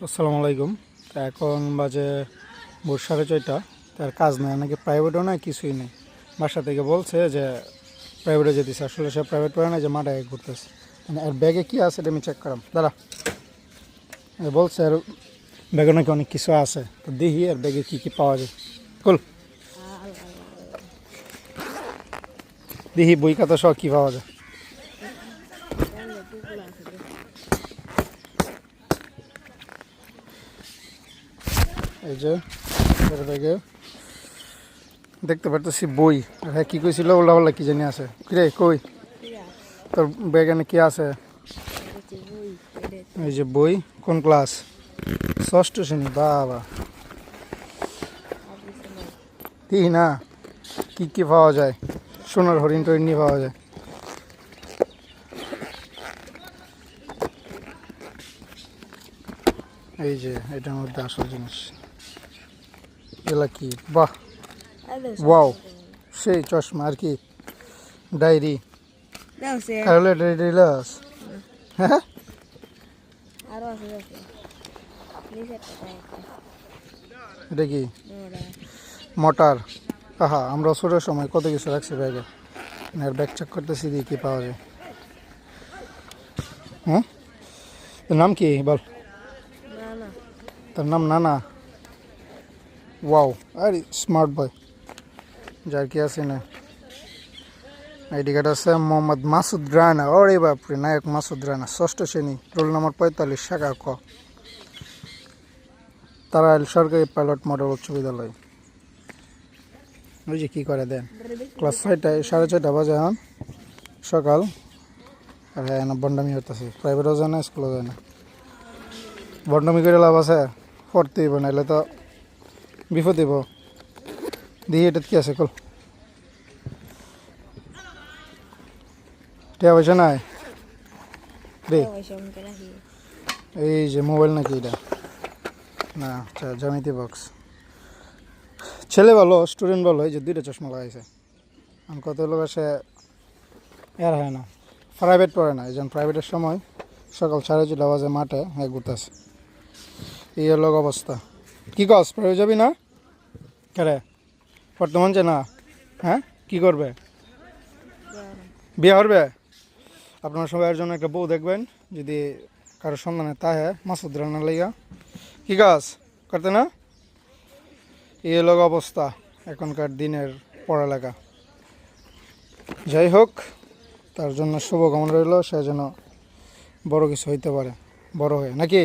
আসসালামু আলাইকুম। তা এখন বাজে ভোর 4:30। তার কাজ নেই, নাকি প্রাইভেটও নাই, কিছুই নেই। বাসা থেকে বলছে যে প্রাইভেটে যেতেছে, আসলে সে প্রাইভেট পড়ে না, যে মাঠে ঘুরতেছে। মানে আর ব্যাগে কী আছে এটা আমি চেক করাম দাঁড়া। বলছে আর ব্যাগে নাকি অনেক কিছু আছে, তো দেখি আর ব্যাগে কী কী পাওয়া যায়। কুল দেখি বই খাতা সহ কী পাওয়া যায়। এই যে ব্যাগে দেখতে পারতেছি বই। হ্যাঁ, কী কইছিল ওলা ওলা কী জানি আছে। কিরে কই তোর ব্যাগে কি আছে? এই যে বই। কোন ক্লাস? ষষ্ঠ শ্রেণী। বাবা, ঠিক না? কি কি পাওয়া যায়? সোনার হরিণ টরিণ নিয়ে পাওয়া যায়। এই যে এটার মধ্যে আসল জিনিস এগুলা কি? বাহ, ওয়াও, সেই চশমা। আর কি? ডায়েরি। হ্যাঁ, এটা কি? মোটর। আহা, আমরা ছোটোর সময় কত কিছু রাখছি ব্যাগে। আর ব্যাগ চেক করতেছি, দিয়ে কী পাওয়া যায়। হ্যাঁ, তোর নাম কি বল? তোর নাম নানা? ওয়াও, আরে স্মার্ট বয়। যার কি আছে না, আইডি কার্ড আছে মোহাম্মদ মাসুদ রানা। ওরে বাপরে, নায়ক মাসুদ রানা, ষষ্ঠ শ্রেণী, রোল নম্বর 45, শাখা ক, তারাইল সরকারি পাইলট মডেল উচ্চ বিদ্যালয়। ওই যে কী করে দেন, ক্লাস 6টায় 6:30 বাজে এখন সকাল। আর হ্যাঁ না, বন্ডামি হতেছে। প্রাইভেটও যায় না, স্কুলও যায় না। বন্ডামি করে লাভ আছে? পড়তে হইব, নাহলে তো বিপদ হইব। দেখি এটা কি আছে, কল টিয়া পয়সা নাই রে। এই যে মোবাইল নাকি এটা? না, আচ্ছা, জ্যামিতি বক্স। ছেলে ভালো, স্টুডেন্ট ভালো। এই যে 2টা চশমা লাগাইছে। আমি কত লোক আসে এর হয় না, প্রাইভেট পড়ে না। এই জন্য প্রাইভেটের সময় সকাল 4:30 বাজে মাঠে ঘুরতেছে। এই লোক অবস্থা। কি কস, প্রাইভেট যাবি না? কেরে পড়তে মন চায় না? হ্যাঁ, কি করবে? বিয়ে করবে? আপনার সবাইয়ের জন্য একটা বউ দেখবেন, যদি কারো সন্ধানে তাহে মাসুদ রান্নার লাইগা। কি কাজ করতে না? এই লোক অবস্থা এখনকার দিনের পড়ালেখা। যাই হোক, তার জন্য শুভকামনা রইল, সে যেন বড় কিছু হইতে পারে, বড় হয়ে, নাকি?